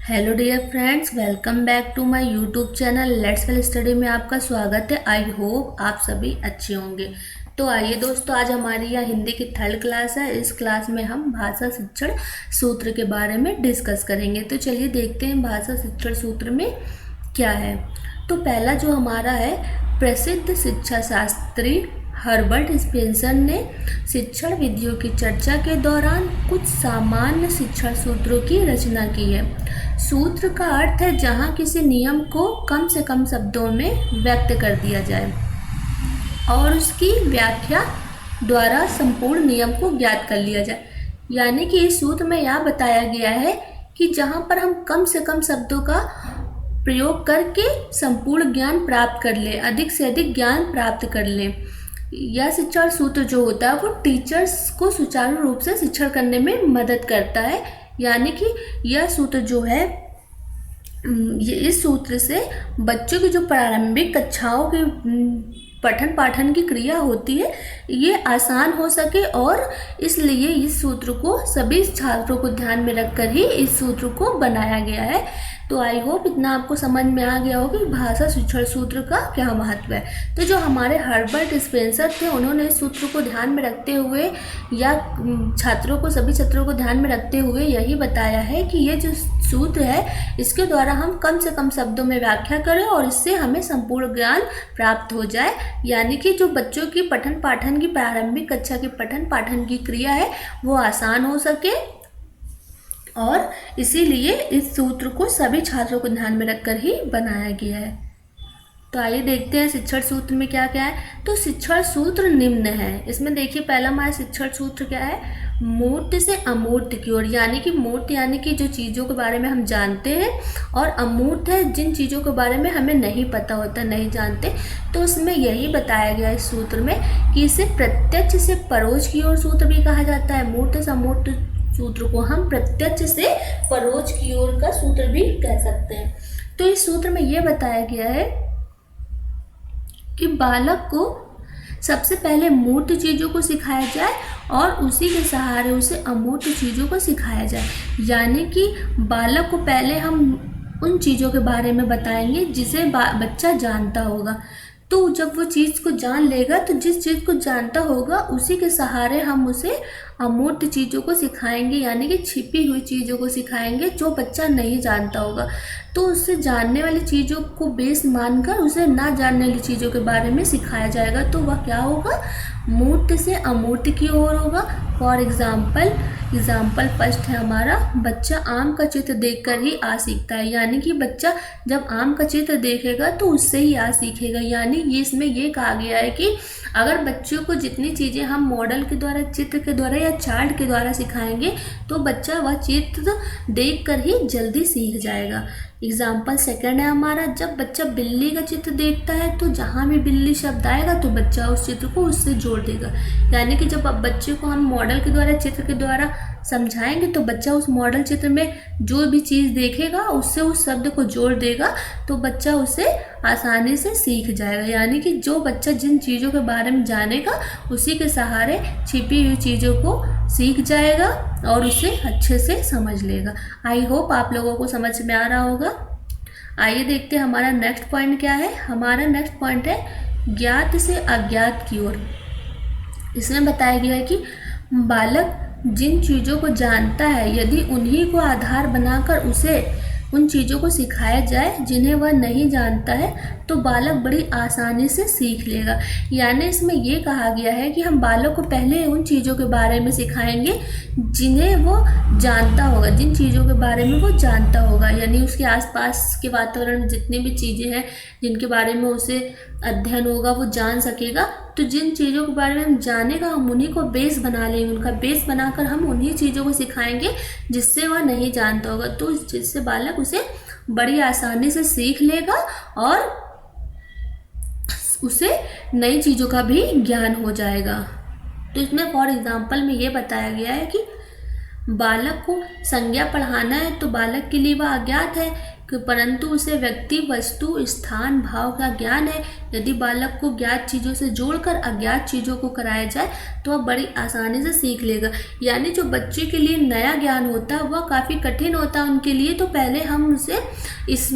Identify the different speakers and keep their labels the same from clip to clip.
Speaker 1: Hello dear friends, welcome back to my YouTube channel let's well study में आपका स्वागत है। आई होप आप सभी अच्छे होंगे। तो आइए दोस्तों, आज हमारी यह हिंदी की थर्ड क्लास है। इस क्लास में हम भाषा शिक्षण सूत्र के बारे में डिस्कस करेंगे। तो चलिए देखते हैं भाषा शिक्षण सूत्र में क्या है। तो पहला जो हमारा है, प्रसिद्ध शिक्षा शास्त्री हर्बर्ट स्पेंसर ने शिक्षण विधियों की चर्चा के दौरान कुछ सामान्य शिक्षण सूत्रों की रचना की है। सूत्र का अर्थ है जहाँ किसी नियम को कम से कम शब्दों में व्यक्त कर दिया जाए और उसकी व्याख्या द्वारा संपूर्ण नियम को ज्ञात कर लिया जाए। यानी कि इस सूत्र में यह बताया गया है कि जहाँ पर हम कम से कम शब्दों का प्रयोग करके संपूर्ण ज्ञान प्राप्त कर ले, अधिक से अधिक ज्ञान प्राप्त कर ले। यह शिक्षण सूत्र जो होता है वो टीचर्स को सुचारू रूप से शिक्षण करने में मदद करता है। यानी कि यह सूत्र जो है, इस सूत्र से बच्चों की जो प्रारंभिक कक्षाओं के पठन पाठन की क्रिया होती है ये आसान हो सके, और इसलिए इस सूत्र को सभी छात्रों को ध्यान में रखकर ही इस सूत्र को बनाया गया है। तो आई होप इतना आपको समझ में आ गया हो कि भाषा शिक्षण सूत्र का क्या महत्व है। तो जो हमारे हर्बर्ट स्पेंसर थे, उन्होंने इस सूत्र को ध्यान में रखते हुए या सभी छात्रों को ध्यान में रखते हुए यही बताया है कि ये जो सूत्र है इसके द्वारा हम कम से कम शब्दों में व्याख्या करें और इससे हमें संपूर्ण ज्ञान प्राप्त हो जाए। यानी कि जो बच्चों की पठन पाठन की प्रारंभिक कक्षा की पठन पाठन की क्रिया है वो आसान हो सके, और इसीलिए इस सूत्र को सभी छात्रों को ध्यान में रखकर ही बनाया गया है। तो आइए देखते हैं शिक्षण सूत्र में क्या क्या है। तो शिक्षण सूत्र निम्न है। इसमें देखिए पहला हमारा शिक्षण सूत्र क्या है, मूर्त से अमूर्त की ओर। यानी कि मूर्त यानी कि जो चीज़ों के बारे में हम जानते हैं, और अमूर्त है जिन चीज़ों के बारे में हमें नहीं पता होता, नहीं जानते। तो उसमें यही बताया गया इस सूत्र में कि इसे प्रत्यक्ष से परोक्ष की ओर सूत्र भी कहा जाता है। मूर्त से अमूर्त सूत्र को हम प्रत्यक्ष से परोक्ष की ओर का सूत्र भी कह सकते हैं। तो इस सूत्र में यह बताया गया है कि बालक को सबसे पहले मूर्त चीज़ों को सिखाया जाए और उसी के सहारे उसे अमूर्त चीज़ों को सिखाया जाए। यानी कि बालक को पहले हम उन चीज़ों के बारे में बताएंगे जिसे बच्चा जानता होगा। तो जब वो चीज़ को जान लेगा तो जिस चीज़ को जानता होगा उसी के सहारे हम उसे अमूर्त चीज़ों को सिखाएंगे, यानी कि छिपी हुई चीज़ों को सिखाएंगे जो बच्चा नहीं जानता होगा। तो उससे जानने वाली चीज़ों को बेस मानकर उसे ना जानने वाली चीज़ों के बारे में सिखाया जाएगा। तो वह क्या होगा, मूर्त से अमूर्त की ओर होगा। फॉर एग्जाम्पल फर्स्ट है हमारा, बच्चा आम का चित्र देखकर ही आ सीखता है। यानी कि बच्चा जब आम का चित्र देखेगा तो उससे ही आ सीखेगा। यानी इसमें ये कहा गया है कि अगर बच्चों को जितनी चीज़ें हम मॉडल के द्वारा, चित्र के द्वारा या चार्ट के द्वारा सिखाएंगे तो बच्चा वह चित्र देखकर ही जल्दी सीख जाएगा। एग्जाम्पल सेकंड है हमारा, जब बच्चा बिल्ली का चित्र देखता है तो जहाँ भी बिल्ली शब्द आएगा तो बच्चा उस चित्र को उससे जोड़ देगा। यानी कि जब बच्चे को हम मॉडल के द्वारा, चित्र के द्वारा समझाएंगे तो बच्चा उस मॉडल चित्र में जो भी चीज़ देखेगा उससे उस शब्द को जोड़ देगा, तो बच्चा उसे आसानी से सीख जाएगा। यानी कि जो बच्चा जिन चीज़ों के बारे में जानेगा उसी के सहारे छिपी हुई चीज़ों को सीख जाएगा और उसे अच्छे से समझ लेगा। आई होप आप लोगों को समझ में आ रहा होगा। आइए देखते हैं हमारा नेक्स्ट पॉइंट क्या है। हमारा नेक्स्ट पॉइंट है ज्ञात से अज्ञात की ओर। इसमें बताया गया है कि बालक जिन चीज़ों को जानता है यदि उन्हीं को आधार बनाकर उसे उन चीज़ों को सिखाया जाए जिन्हें वह नहीं जानता है तो बालक बड़ी आसानी से सीख लेगा। यानी इसमें ये कहा गया है कि हम बालक को पहले उन चीज़ों के बारे में सिखाएंगे जिन्हें वो जानता होगा, जिन चीज़ों के बारे में वो जानता होगा। यानी उसके आसपास के वातावरण में जितनी भी चीज़ें हैं जिनके बारे में उसे अध्ययन होगा वो जान सकेगा। तो जिन चीज़ों के बारे में हम जानेगा हम उन्हीं को बेस बना लेंगे, उनका बेस बनाकर हम उन्हीं चीज़ों को सिखाएंगे जिससे वह नहीं जानता होगा। तो जिससे बालक उसे बड़ी आसानी से सीख लेगा और उसे नई चीज़ों का भी ज्ञान हो जाएगा। तो इसमें फॉर एग्जाम्पल में ये बताया गया है कि बालक को संज्ञा पढ़ाना है तो बालक के लिए वह अज्ञात है, परंतु उसे व्यक्ति, वस्तु, स्थान, भाव का ज्ञान है। यदि बालक को ज्ञात चीज़ों से जोड़कर अज्ञात चीज़ों को कराया जाए तो वह बड़ी आसानी से सीख लेगा। यानी जो बच्चे के लिए नया ज्ञान होता है वह काफ़ी कठिन होता है उनके लिए, तो पहले हम उसे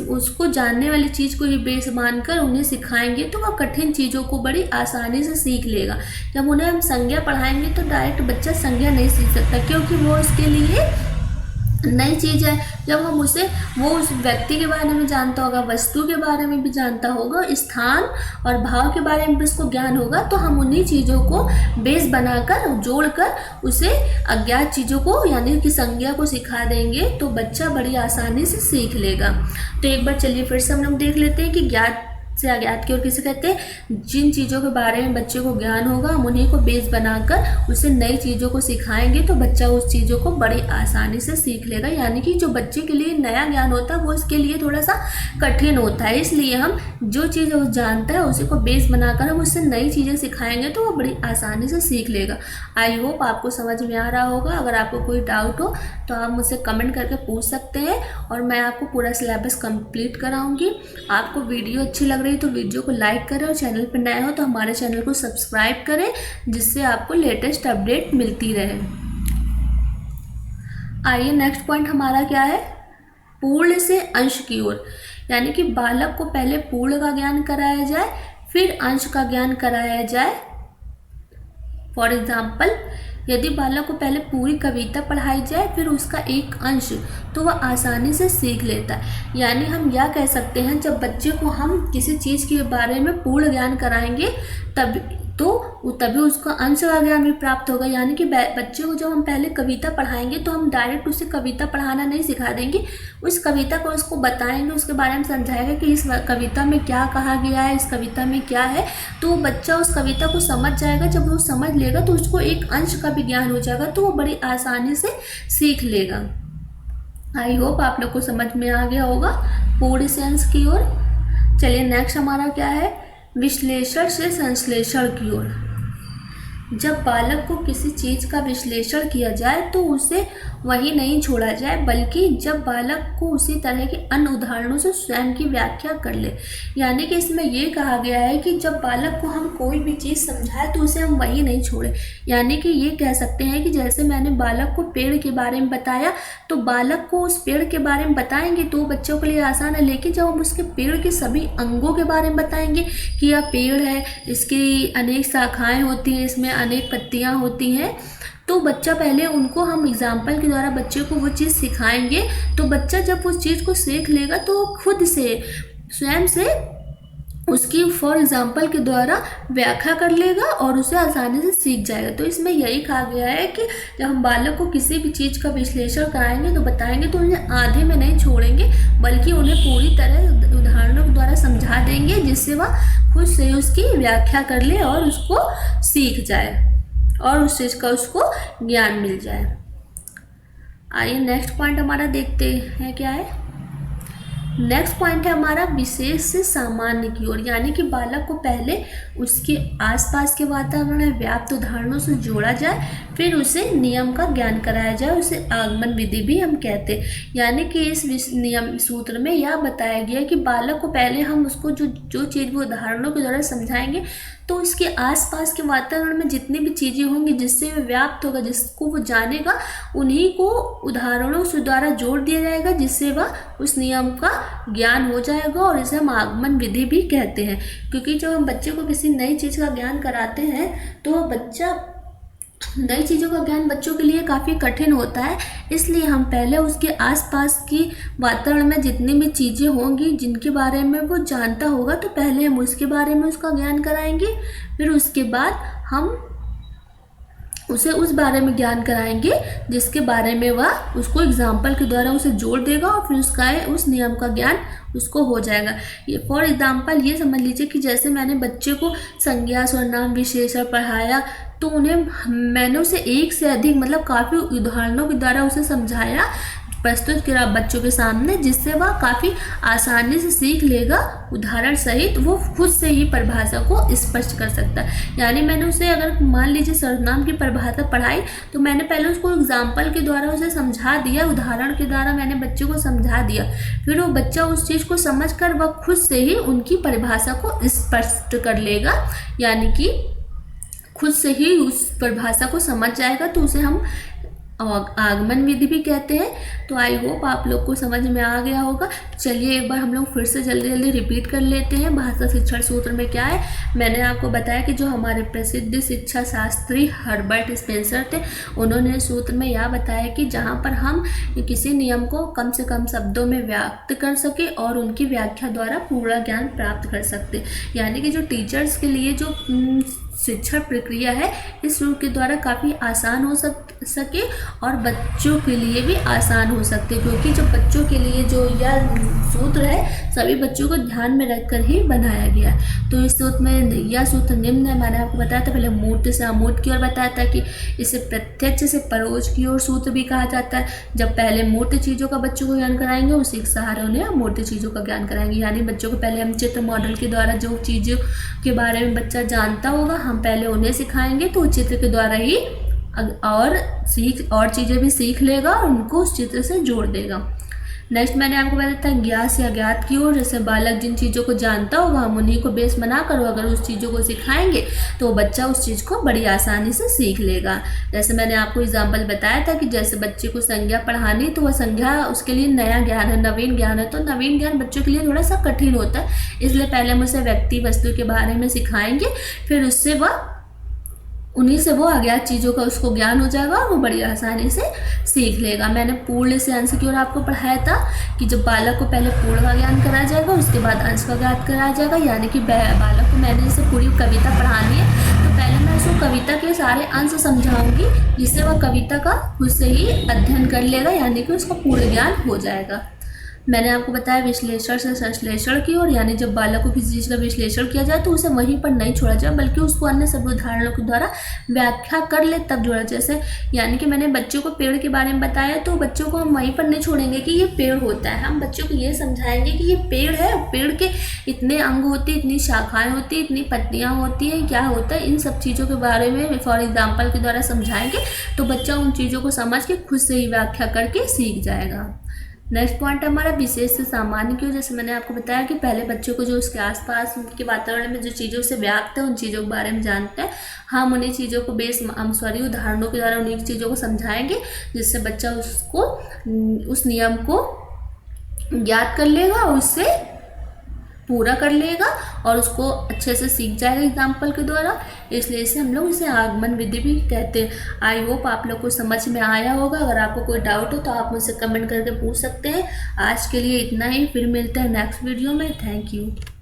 Speaker 1: उसको जानने वाली चीज़ को ही बेस मानकर उन्हें सिखाएंगे तो वह कठिन चीज़ों को बड़ी आसानी से सीख लेगा। जब उन्हें हम संज्ञा पढ़ाएंगे तो डायरेक्ट बच्चा संज्ञा नहीं सीख सकता, क्योंकि वो उसके लिए नई चीज़ है। जब हम उसे, वो उस व्यक्ति के बारे में जानता होगा, वस्तु के बारे में भी जानता होगा, स्थान और भाव के बारे में भी उसको ज्ञान होगा, तो हम उन्हीं चीज़ों को बेस बनाकर जोड़कर उसे अज्ञात चीज़ों को यानी कि संज्ञा को सिखा देंगे तो बच्चा बड़ी आसानी से सीख लेगा। तो एक बार चलिए फिर से हम लोग देख लेते हैं कि ज्ञात से अज्ञात की ओर किसे कहते हैं। जिन चीज़ों के बारे में बच्चे को ज्ञान होगा हम उन्हीं को बेस बनाकर उसे नई चीज़ों को सिखाएंगे तो बच्चा उस चीज़ों को बड़ी आसानी से सीख लेगा। यानी कि जो बच्चे के लिए नया ज्ञान होता है वो इसके लिए थोड़ा सा कठिन होता है, इसलिए हम जो चीज़ वो जानता है उसी को बेस बनाकर हम उससे नई चीज़ें सिखाएंगे तो वो बड़ी आसानी से सीख लेगा। आई होप आपको समझ में आ रहा होगा। अगर आपको कोई डाउट हो तो आप मुझसे कमेंट करके पूछ सकते हैं और मैं आपको पूरा सिलेबस कंप्लीट कराऊंगी। आपको वीडियो अच्छी लग रही तो वीडियो को लाइक करें और चैनल पर नए हो तो हमारे चैनल को सब्सक्राइब करें, जिससे आपको लेटेस्ट अपडेट मिलती रहे। आइए नेक्स्ट पॉइंट हमारा क्या है, पूर्ण से अंश की ओर। यानी कि बालक को पहले पूर्ण का ज्ञान कराया जाए फिर अंश का ज्ञान कराया जाए। फॉर एग्जाम्पल, यदि बालक को पहले पूरी कविता पढ़ाई जाए फिर उसका एक अंश, तो वह आसानी से सीख लेता है। यानी हम यह कह सकते हैं, जब बच्चे को हम किसी चीज़ के बारे में पूर्ण ज्ञान कराएंगे तभी उसका अंश का ज्ञान भी प्राप्त होगा। यानी कि बच्चे को जब हम पहले कविता पढ़ाएंगे तो हम डायरेक्ट उसे कविता पढ़ाना नहीं सिखा देंगे, उस कविता को उसको बताएंगे, उसके बारे में समझाएगा कि इस कविता में क्या कहा गया है, इस कविता में क्या है, तो वो बच्चा उस कविता को समझ जाएगा। जब वो समझ लेगा तो उसको एक अंश का भी ज्ञान हो जाएगा तो वो बड़ी आसानी से सीख लेगा। आई होप आप लोग को समझ में आ गया होगा पूर्ण से अंश की ओर। चलिए नेक्स्ट हमारा क्या है, विश्लेषण से संश्लेषण की ओर। जब बालक को किसी चीज़ का विश्लेषण किया जाए तो उसे वही नहीं छोड़ा जाए, बल्कि जब बालक को उसी तरह के अन्य उदाहरणों से स्वयं की व्याख्या कर ले। यानी कि इसमें ये कहा गया है कि जब बालक को हम कोई भी चीज़ समझाए तो उसे हम वही नहीं छोड़े। यानी कि ये कह सकते हैं कि जैसे मैंने बालक को पेड़ के बारे में बताया तो बालक को उस पेड़ के बारे में बताएंगे तो बच्चों के लिए आसान है, लेकिन जब हम उसके पेड़ के सभी अंगों के बारे में बताएंगे कि यह पेड़ है, इसकी अनेक शाखाएँ होती हैं, इसमें अनेक पत्तियाँ होती हैं, तो बच्चा पहले उनको हम एग्जाम्पल के द्वारा बच्चे को वो चीज़ सिखाएंगे तो बच्चा जब उस चीज़ को सीख लेगा तो खुद से स्वयं से उसकी फॉर एग्जाम्पल के द्वारा व्याख्या कर लेगा और उसे आसानी से सीख जाएगा। तो इसमें यही कहा गया है कि जब हम बालक को किसी भी चीज़ का विश्लेषण कराएंगे तो बताएंगे तो उन्हें आधे में नहीं छोड़ेंगे, बल्कि उन्हें पूरी तरह उदाहरणों के द्वारा समझा देंगे जिससे वह खुद से उसकी व्याख्या कर ले और उसको सीख जाए और उस चीज़ का उसको ज्ञान मिल जाए। आइए नेक्स्ट पॉइंट हमारा देखते हैं क्या है। नेक्स्ट पॉइंट है हमारा विशेष से सामान्य की ओर। यानी कि बालक को पहले उसके आसपास के वातावरण में व्याप्त उदाहरणों से जोड़ा जाए, फिर उसे नियम का ज्ञान कराया जाए, उसे आगमन विधि भी हम कहते हैं। यानी कि इस नियम सूत्र में यह बताया गया कि बालक को पहले हम उसको जो चीज़ वो उदाहरणों के द्वारा समझाएंगे तो उसके आसपास के वातावरण में जितनी भी चीज़ें होंगी जिससे वह व्याप्त होगा, जिसको वो जानेगा, उन्हीं को उदाहरणों से द्वारा जोड़ दिया जाएगा जिससे वह उस नियम का ज्ञान हो जाएगा और इसे हम आगमन विधि भी कहते हैं। क्योंकि जब हम बच्चे को किसी नई चीज़ का ज्ञान कराते हैं तो बच्चा नई चीज़ों का ज्ञान बच्चों के लिए काफ़ी कठिन होता है, इसलिए हम पहले उसके आसपास की वातावरण में जितनी भी चीज़ें होंगी जिनके बारे में वो जानता होगा तो पहले हम उसके बारे में उसका ज्ञान कराएंगे, फिर उसके बाद हम उसे उस बारे में ज्ञान कराएंगे जिसके बारे में वह उसको एग्जाम्पल के द्वारा उसे जोड़ देगा और फिर उसका उस नियम का ज्ञान उसको हो जाएगा। ये फॉर एग्जाम्पल ये समझ लीजिए कि जैसे मैंने बच्चे को संज्ञा सर्वनाम विशेषण पढ़ाया तो मैंने उसे एक से अधिक मतलब काफ़ी उदाहरणों के द्वारा उसे समझाया, प्रस्तुत किया बच्चों के सामने, जिससे वह काफ़ी आसानी से सीख लेगा। उदाहरण सहित वो खुद से ही परिभाषा को स्पष्ट कर सकता है। यानी मैंने उसे, अगर मान लीजिए सर्वनाम की परिभाषा पढ़ाई, तो मैंने पहले उसको एग्जाम्पल के द्वारा उसे समझा दिया, उदाहरण के द्वारा मैंने बच्चे को समझा दिया। फिर वो बच्चा उस चीज़ को समझकर वह खुद से ही उनकी परिभाषा को स्पष्ट कर लेगा, यानी कि खुद से ही उस परिभाषा को समझ जाएगा। तो उसे हम आगमन विधि भी कहते हैं। तो आई होप आप लोग को समझ में आ गया होगा। चलिए एक बार हम लोग फिर से जल्दी जल्दी रिपीट कर लेते हैं भाषा शिक्षण सूत्र में क्या है। मैंने आपको बताया कि जो हमारे प्रसिद्ध शिक्षा शास्त्री हर्बर्ट स्पेंसर थे, उन्होंने सूत्र में यह बताया कि जहाँ पर हम किसी नियम को कम से कम शब्दों में व्यक्त कर सके और उनकी व्याख्या द्वारा पूरा ज्ञान प्राप्त कर सकते, यानी कि जो टीचर्स के लिए जो शिक्षण प्रक्रिया है इस रूप के द्वारा काफ़ी आसान हो सके और बच्चों के लिए भी आसान हो सकते, क्योंकि जो बच्चों के लिए जो यह सूत्र है सभी बच्चों को ध्यान में रखकर ही बनाया गया है। तो इस सूत्र में यह सूत्र निम्न है। मैंने आपको बताया था पहले मूर्त से अमूर्त की ओर बताया था कि इसे प्रत्यक्ष से परोक्ष की ओर सूत्र भी कहा जाता है। जब पहले मूर्त चीज़ों का बच्चों को ज्ञान कराएंगे, उसी के सहारे उन्हें अमूर्त चीज़ों का ज्ञान कराएंगे। यानी बच्चों को पहले हम चित्र मॉडल के द्वारा जो चीज़ों के बारे में बच्चा जानता होगा, हम पहले उन्हें सिखाएंगे, तो चित्र के द्वारा ही और चीज़ें भी सीख लेगा और उनको उस चित्र से जोड़ देगा। नेक्स्ट मैंने आपको बताया था ज्ञात या अज्ञात की ओर। जैसे बालक जिन चीज़ों को जानता होगा हम उन्हीं को बेस बनाकर अगर उस चीज़ों को सिखाएंगे तो बच्चा उस चीज़ को बड़ी आसानी से सीख लेगा। जैसे मैंने आपको एग्जाम्पल बताया था कि जैसे बच्चे को संज्ञा पढ़ानी, तो वह संज्ञा उसके लिए नया ज्ञान है, नवीन ज्ञान है। तो नवीन ज्ञान बच्चों के लिए थोड़ा सा कठिन होता है, इसलिए पहले हम उसे व्यक्ति वस्तु के बारे में सिखाएंगे, फिर उससे वह उन्हीं से वो अज्ञात चीज़ों का उसको ज्ञान हो जाएगा और वो बड़ी आसानी से सीख लेगा। मैंने पूर्ण से अंश की ओर आपको पढ़ाया था कि जब बालक को पहले पूर्ण का ज्ञान कराया जाएगा, उसके बाद अंश का ज्ञान कराया जाएगा। यानी कि बालक को मैंने जैसे पूरी कविता पढ़ानी है, तो पहले मैं उसको कविता के सारे अंश समझाऊंगी, जिससे वह कविता का खुद से ही अध्ययन कर लेगा, यानी कि उसका पूर्ण ज्ञान हो जाएगा। मैंने आपको बताया विश्लेषण से संश्लेषण की ओर, यानी जब बालक को किसी चीज़ का विश्लेषण किया जाए तो उसे वहीं पर नहीं छोड़ा जाए, बल्कि उसको अन्य सभी उदाहरणों के द्वारा व्याख्या कर ले तब जोड़ा। जैसे यानी कि मैंने बच्चों को पेड़ के बारे में बताया, तो बच्चों को हम वहीं पर नहीं छोड़ेंगे कि ये पेड़ होता है, हम बच्चों को ये समझाएंगे कि ये पेड़ है, पेड़ के इतने अंग होते हैं, इतनी शाखाएँ होती हैं, इतनी पत्तियाँ होती हैं, क्या होता है, इन सब चीज़ों के बारे में फॉर एग्जाम्पल के द्वारा समझाएंगे, तो बच्चा उन चीज़ों को समझ के खुद से ही व्याख्या करके सीख जाएगा। नेक्स्ट पॉइंट हमारा विशेष से सामान्य की ओर। जैसे मैंने आपको बताया कि पहले बच्चों को जो उसके आसपास के वातावरण में जो चीज़ों से व्याप्त है उन चीज़ों के बारे में जानते हैं, हम उन्हीं चीज़ों को उदाहरणों के द्वारा उन्हीं चीज़ों को समझाएंगे, जिससे बच्चा उसको उस नियम को ज्ञात कर लेगा और उससे पूरा कर लेगा और उसको अच्छे से सीख जाएगा एग्जाम्पल के द्वारा। इसलिए इसे हम लोग इसे आगमन विधि भी कहते हैं। आई होप आप लोग को समझ में आया होगा। अगर आपको कोई डाउट हो तो आप मुझसे कमेंट करके पूछ सकते हैं। आज के लिए इतना ही, फिर मिलते हैं नेक्स्ट वीडियो में। Thank you.